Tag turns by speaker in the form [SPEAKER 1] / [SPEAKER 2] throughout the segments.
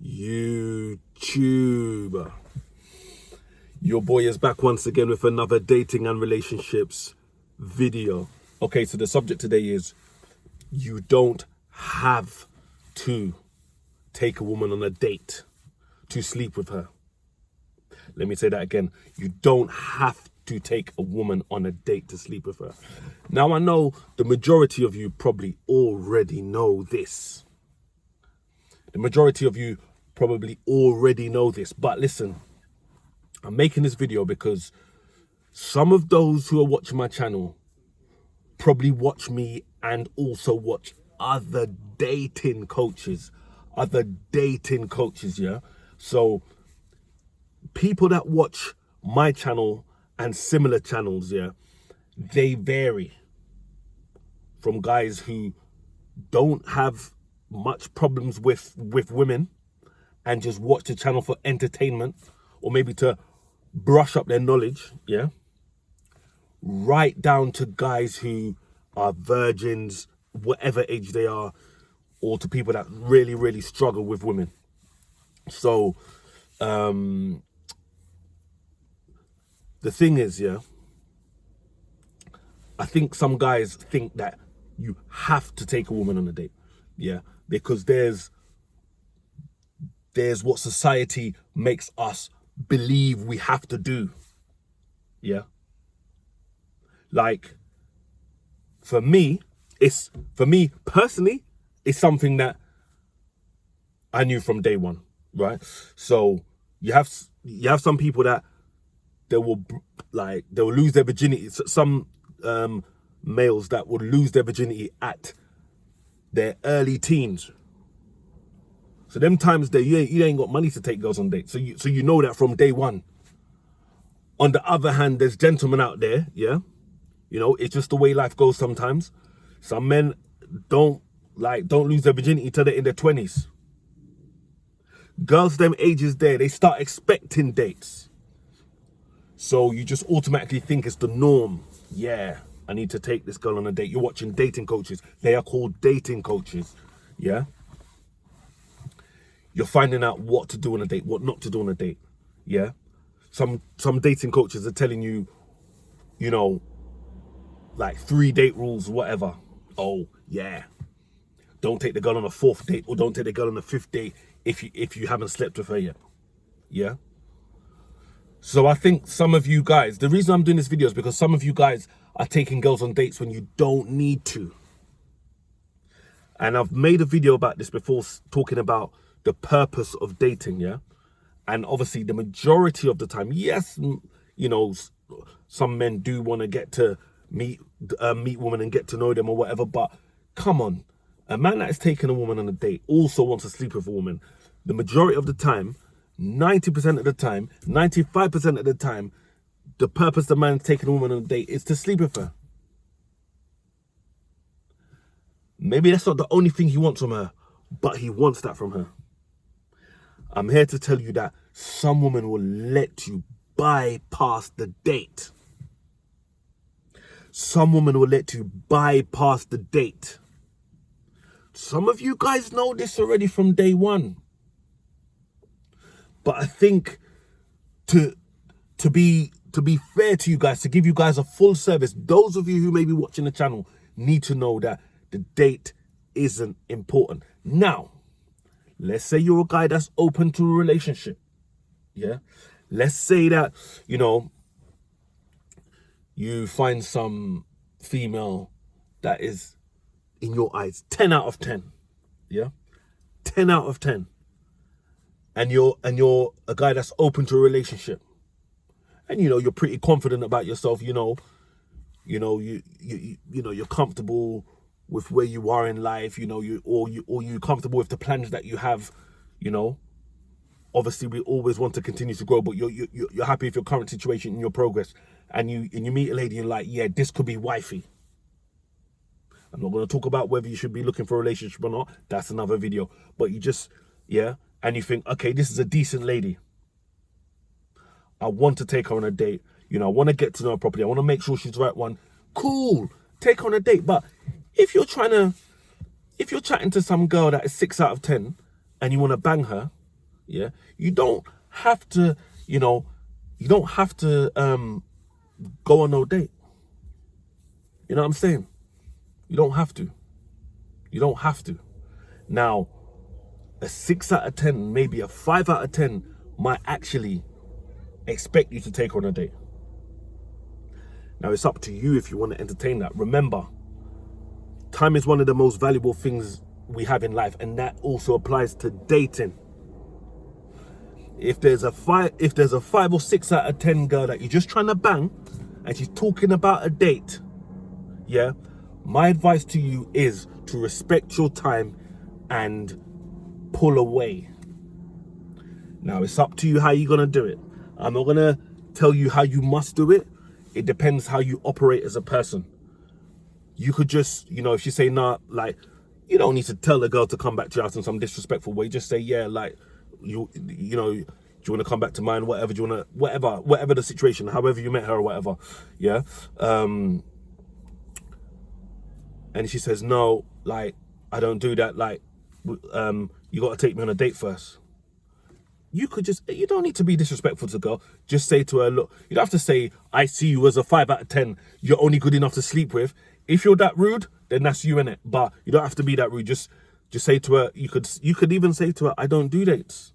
[SPEAKER 1] YouTube. Your boy is back once again with another dating and relationships video. Okay, so the subject today is you don't have to take a woman on a date to sleep with her. Let me say that again. You don't have to take a woman on a date to sleep with her. Now, I know the majority of you probably already know this. The majority of you probably already know this. But listen, I'm making this video because some of those who are watching my channel probably watch me and also watch other dating coaches. Yeah? So people that watch my channel and similar channels, yeah, they vary from guys who don't have much problems with women and just watch the channel for entertainment or maybe to brush up their knowledge, yeah, right down to guys who are virgins, whatever age they are, or to people that really struggle with women. So the thing is, yeah, I think some guys think that you have to take a woman on a date, yeah, because there's what society makes us believe we have to do, yeah. Like, for me personally, it's something that I knew from day one, right? So you have some people that they will lose their virginity. Some males that would lose their virginity at their early teens. So them times that you ain't got money to take girls on dates. So you know that from day one. On the other hand, there's gentlemen out there, yeah. You know, it's just the way life goes sometimes. Some men don't lose their virginity till they're in their 20s. Girls them ages there, they start expecting dates. So you just automatically think it's the norm. Yeah, I need to take this girl on a date. You're watching dating coaches. They are called dating coaches, yeah? You're finding out what to do on a date, what not to do on a date, yeah? Some dating coaches are telling you, you know, like 3 date rules, whatever. Oh, yeah. Don't take the girl on a 4th date, or don't take the girl on a 5th date if you haven't slept with her yet, yeah? So I think some of you guys, the reason I'm doing this video is because some of you guys are taking girls on dates when you don't need to. And I've made a video about this before, talking about the purpose of dating, yeah? And obviously the majority of the time, yes, you know, some men do want to get to meet women and get to know them or whatever, but come on, a man that is taking a woman on a date also wants to sleep with a woman. The majority of the time, 90% of the time, 95% of the time, the purpose the man's taking a woman on a date is to sleep with her. Maybe that's not the only thing he wants from her, but he wants that from her. I'm here to tell you that some women will let you bypass the date. Some women will let you bypass the date. Some of you guys know this already from day one. But I think to be fair to you guys, to give you guys a full service, those of you who may be watching the channel need to know that the date isn't important. Now, let's say you're a guy that's open to a relationship, yeah? Let's say that, you know, you find some female that is, in your eyes, 10 out of 10, yeah? 10 out of 10. And you're a guy that's open to a relationship. And, you know, you're pretty confident about yourself, you're comfortable with where you are in life, you're comfortable with the plans that you have, you know. Obviously, we always want to continue to grow, but you're happy with your current situation and your progress. And you meet a lady and like, yeah, this could be wifey. I'm not going to talk about whether you should be looking for a relationship or not. That's another video. But you just, yeah, and you think, okay, this is a decent lady. I want to take her on a date. You know, I want to get to know her properly. I want to make sure she's the right one. Cool. Take her on a date. But if you're chatting to some girl that is 6 out of 10 and you want to bang her, Yeah, you don't have to, you know, you don't have to go on no date. You know what I'm saying? You don't have to. You don't have to. Now, a 6 out of 10, maybe a 5 out of 10 might actually expect you to take her on a date. Now, it's up to you if you want to entertain that. Remember, time is one of the most valuable things we have in life, and that also applies to dating. If there's a 5 or 6 out of 10 girl that you're just trying to bang and she's talking about a date, yeah, my advice to you is to respect your time and pull away. Now, it's up to you how you're gonna do it. I'm not gonna tell you how you must do it. It depends how you operate as a person. You could just, you know, if you say nah, like, you don't need to tell the girl to come back to your house in some disrespectful way. Just say, yeah, like, you know, do you want to come back to mine? Whatever, do you want to, whatever the situation, however you met her or whatever, yeah. And she says, no, like, I don't do that. Like, you got to take me on a date first. You could just, you don't need to be disrespectful to the girl. Just say to her, look, you don't have to say, I see you as a 5 out of 10. You're only good enough to sleep with. If you're that rude, then that's you, innit? But you don't have to be that rude. Just say to her, you could even say to her, I don't do dates.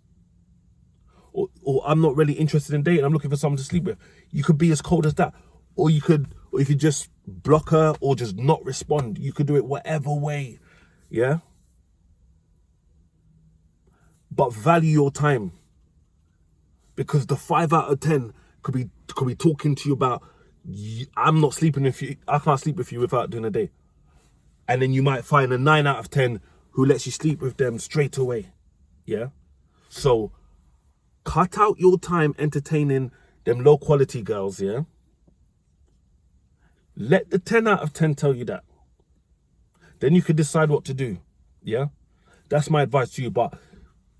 [SPEAKER 1] Or I'm not really interested in dating. I'm looking for someone to sleep with. You could be as cold as that. Or you could just block her or just not respond. You could do it whatever way. Yeah? But value your time. Because the 5 out of 10 could be talking to you about, I'm not sleeping with you. I can't sleep with you without doing a date. And then you might find a 9 out of 10 who lets you sleep with them straight away. Yeah? So cut out your time entertaining them low quality girls, yeah? Let the 10 out of 10 tell you that. Then you can decide what to do, yeah? That's my advice to you. But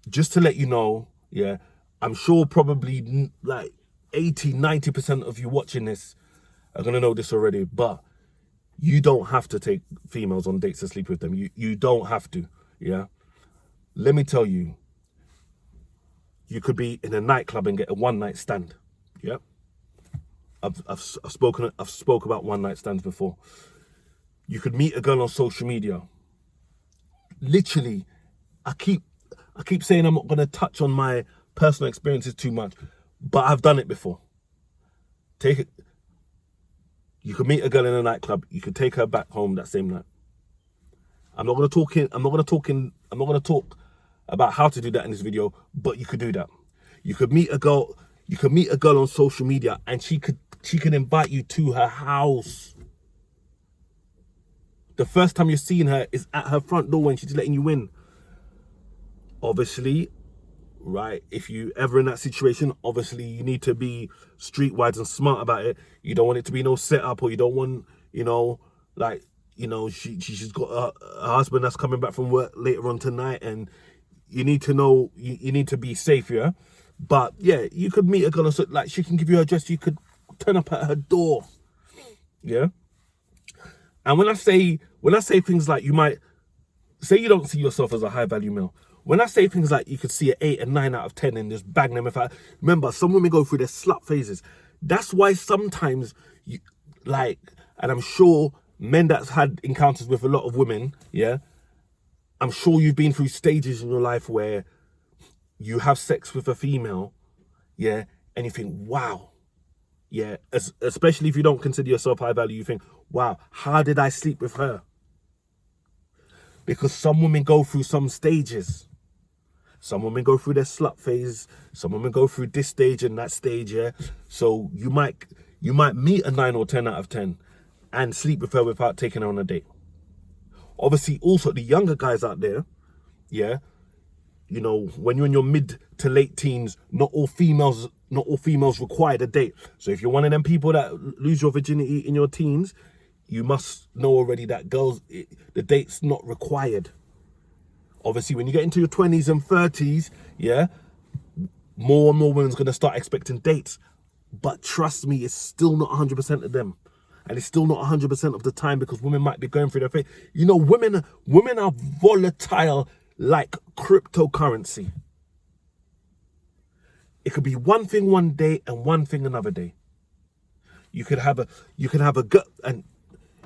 [SPEAKER 1] just to let you know, yeah, I'm sure probably like 80, 90% of you watching this are going to know this already, but you don't have to take females on dates to sleep with them. You don't have to, yeah? Let me tell you, you could be in a nightclub and get a one-night stand, yeah? I've spoke about one-night stands before. You could meet a girl on social media. Literally, I keep saying I'm not going to touch on my personal experiences too much, but I've done it before. You could meet a girl in a nightclub. You could take her back home that same night. I'm not going to talk about how to do that in this video, but you could do that. You could meet a girl on social media and she can invite you to her house. The first time you're seeing her is at her front door when she's letting you in. Obviously, right, if you ever in that situation, obviously you need to be streetwise and smart about it. You don't want it to be no setup, or you don't want, she's got a husband that's coming back from work later on tonight, and you need to know, you need to be safe, yeah? But yeah, you could meet a girl, so like she can give you her address, you could turn up at her door, yeah? And when I say things like, you might say you don't see yourself as a high value male. When I say things like you could see an 8 and 9 out of 10 and just bang them, remember, some women go through their slut phases. That's why sometimes and I'm sure men that's had encounters with a lot of women, yeah, I'm sure you've been through stages in your life where you have sex with a female, yeah, and you think, wow, yeah, especially if you don't consider yourself high value, you think, wow, how did I sleep with her? Because some women go through some stages. Some women go through their slut phase. Some women go through this stage and that stage, yeah. So you might meet a 9 or 10 out of 10 and sleep with her without taking her on a date. Obviously, also the younger guys out there, yeah, you know, when you're in your mid to late teens, not all females require a date. So if you're one of them people that lose your virginity in your teens, you must know already that the date's not required. Obviously, when you get into your 20s and 30s, yeah, more and more women's going to start expecting dates. But trust me, it's still not 100% of them. And it's still not 100% of the time, because women might be going through their phase. You know, women are volatile like cryptocurrency. It could be one thing one day and one thing another day. You could have a girl, and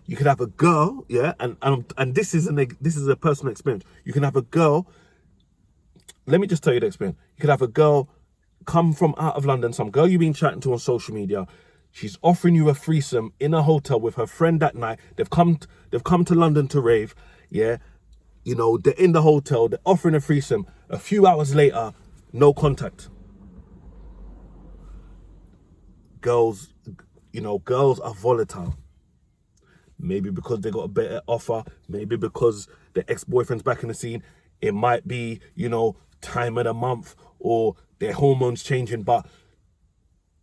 [SPEAKER 1] you could have a girl, yeah, and this is a personal experience. You can have a girl. Let me just tell you the experience. You could have a girl come from out of London, some girl you've been chatting to on social media. She's offering you a threesome in a hotel with her friend that night. They've come to London to rave, yeah. You know, they're in the hotel, they're offering a threesome. A few hours later, no contact. Girls are volatile. Maybe because they got a better offer, maybe because their ex-boyfriend's back in the scene. It might be, time of the month or their hormones changing, but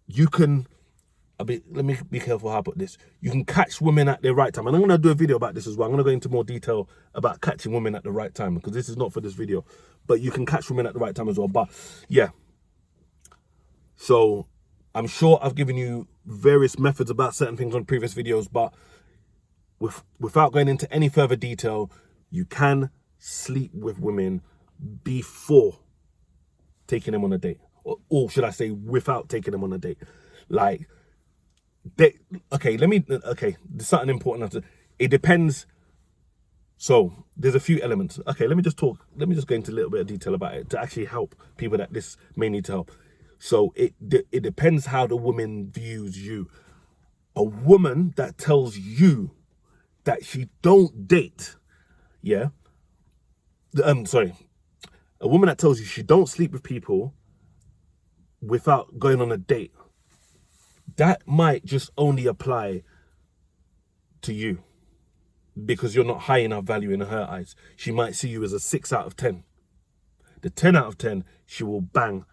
[SPEAKER 1] let me be careful how I put this. You can catch women at the right time. And I'm going to do a video about this as well. I'm going to go into more detail about catching women at the right time, because this is not for this video. But you can catch women at the right time as well. But yeah. So I'm sure I've given you various methods about certain things on previous videos, but without going into any further detail, you can sleep with women before taking them on a date. Or should I say without taking them on a date. Like, there's something important. It depends. So there's a few elements. Okay, let me just go into a little bit of detail about it to actually help people that this may need to help. So it depends how the woman views you. A woman that tells you that she don't date, yeah. A woman that tells you she don't sleep with people without going on a date, that might just only apply to you because you're not high enough value in her eyes. She might see you as a 6 out of 10. The 10 out of 10, she will bang,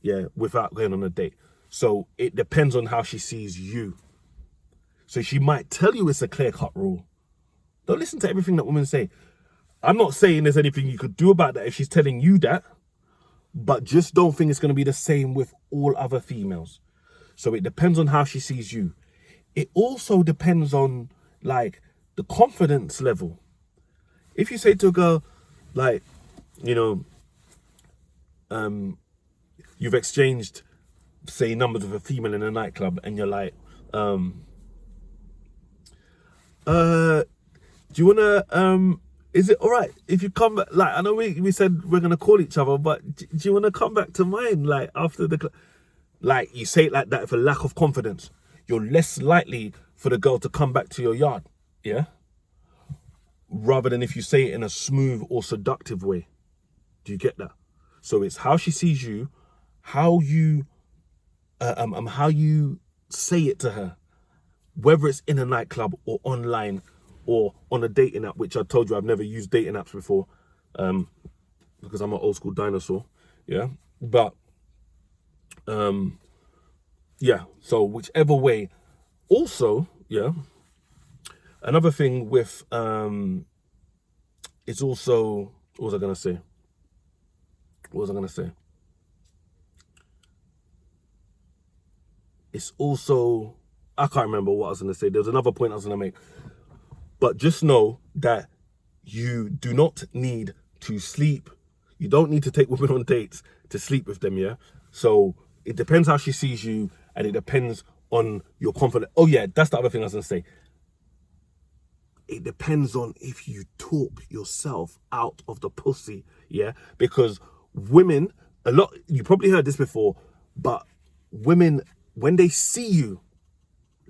[SPEAKER 1] yeah, without going on a date. So it depends on how she sees you. So she might tell you it's a clear-cut rule. Don't listen to everything that women say. I'm not saying there's anything you could do about that if she's telling you that, but just don't think it's going to be the same with all other females. So it depends on how she sees you. It also depends on, like, the confidence level. If you say to a girl, like, you've exchanged, say, numbers with a female in a nightclub, and you're like, do you wanna, is it all right if you come back? Like, I know we said we're gonna call each other, but do you wanna come back to mine? Like, after like, you say it like that for lack of confidence. You're less likely for the girl to come back to your yard, yeah? Rather than if you say it in a smooth or seductive way. Do you get that? So it's how she sees you, how you say it to her, whether it's in a nightclub or online or on a dating app, which I told you I've never used dating apps before, because I'm an old school dinosaur, yeah? But, yeah, so whichever way. Also, yeah, another thing with, it's also, what was I going to say? It's also, I can't remember what I was going to say. There was another point I was going to make. But just know that you do not need to sleep. You don't need to take women on dates to sleep with them, yeah? So it depends how she sees you, and it depends on your confidence. Oh yeah, that's the other thing I was going to say. It depends on if you talk yourself out of the pussy, yeah? Because women, you probably heard this before, but women, when they see you,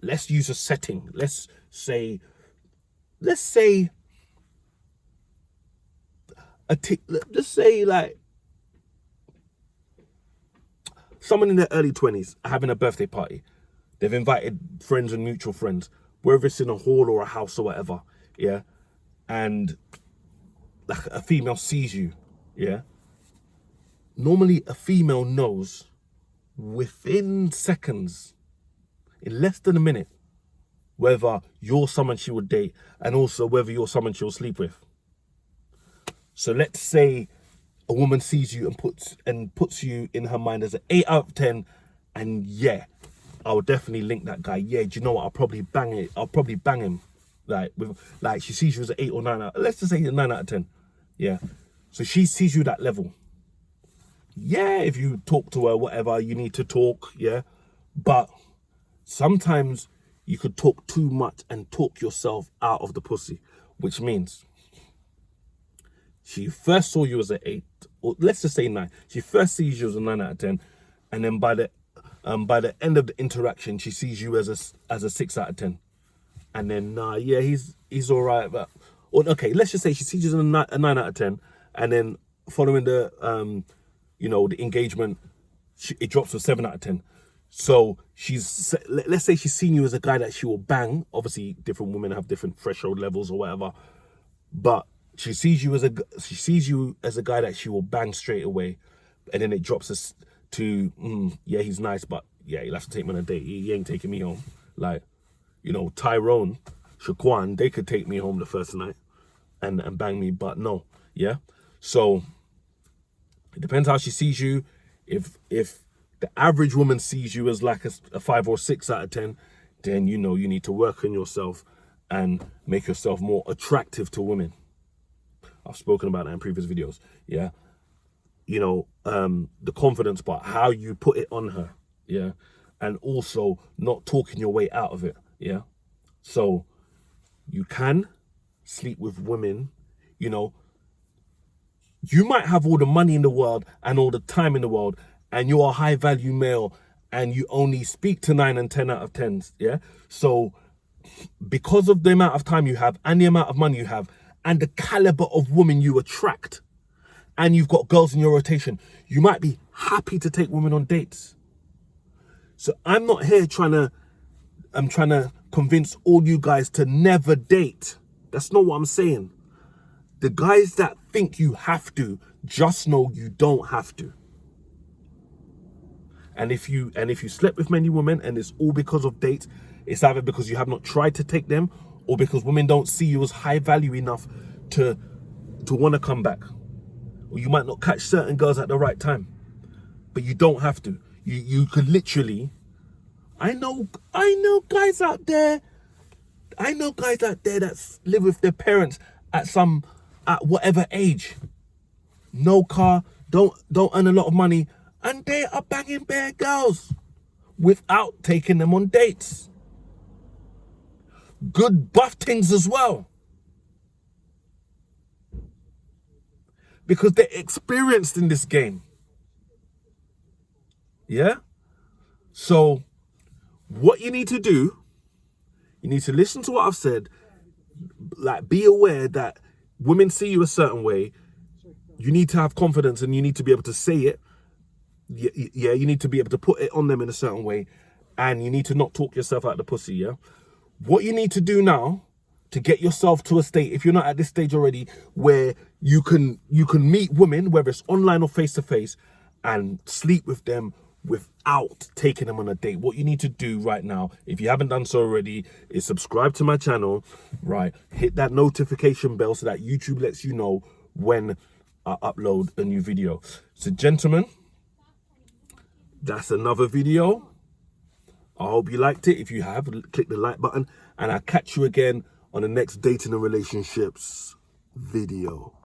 [SPEAKER 1] let's use a setting. Let's say like someone in their early 20s having a birthday party. They've invited friends and mutual friends, whether it's in a hall or a house or whatever, yeah? And like a female sees you, yeah? Normally a female knows within seconds, in less than a minute, whether you're someone she would date and also whether you're someone she'll sleep with. So let's say a woman sees you and puts you in her mind as an 8 out of 10, and yeah, I would definitely link that guy. Yeah, do you know what? I'll probably bang him. Like she sees you as an 8 or 9 out. Let's just say a 9 out of 10. Yeah. So she sees you that level. yeah, if you talk to her, whatever, you need to talk, yeah. But sometimes you could talk too much and talk yourself out of the pussy, which means she first saw you as an 8, or let's just say 9. She first sees you as a 9 out of 10, and then by the end of the interaction, she sees you as a 6 out of 10, and then yeah, he's all right, but or okay, let's just say she sees you as a 9 out of 10, and then following the the engagement, it drops to 7 out of 10. So let's say she's seen you as a guy that she will bang. Obviously, different women have different threshold levels or whatever, but she sees you as a guy that she will bang straight away, and then it drops us to yeah, he's nice, but yeah, he'll have to take me on a date. He ain't taking me home. Like, Tyrone, Shaquan, they could take me home the first night and bang me, but no, yeah. So it depends how she sees you. If the average woman sees you as like a 5 or 6 out of 10, then you need to work on yourself and make yourself more attractive to women. I've spoken about that in previous videos. Yeah. The confidence part, how you put it on her. Yeah. And also not talking your way out of it. Yeah. So you can sleep with women, you might have all the money in the world and all the time in the world, and you're a high value male and you only speak to 9 and 10 out of 10s. Yeah. So because of the amount of time you have and the amount of money you have and the caliber of women you attract, and you've got girls in your rotation, you might be happy to take women on dates. So I'm not here trying to convince all you guys to never date. That's not what I'm saying. The guys that think you have to, just know you don't have to. And if you slept with many women and it's all because of dates, it's either because you have not tried to take them, or because women don't see you as high value enough to want to come back. Or you might not catch certain girls at the right time. But you don't have to. You could literally, I know guys out there that live with their parents at whatever age. No car, don't earn a lot of money, and they are banging bare girls without taking them on dates. Good buff things as well. Because they're experienced in this game. Yeah? So, what you need to do, you need to listen to what I've said. Like, be aware that women see you a certain way. You need to have confidence and you need to be able to say it. Yeah, you need to be able to put it on them in a certain way. And you need to not talk yourself out of the pussy, yeah? What you need to do now to get yourself to a state, if you're not at this stage already, where you can meet women, whether it's online or face-to-face, and sleep with them without taking them on a date. What you need to do right now, if you haven't done so already, is subscribe to my channel, right? Hit that notification bell so that YouTube lets you know when I upload a new video. So, gentlemen, that's another video. I hope you liked it. If you have, click the like button, and I'll catch you again on the next dating and relationships video.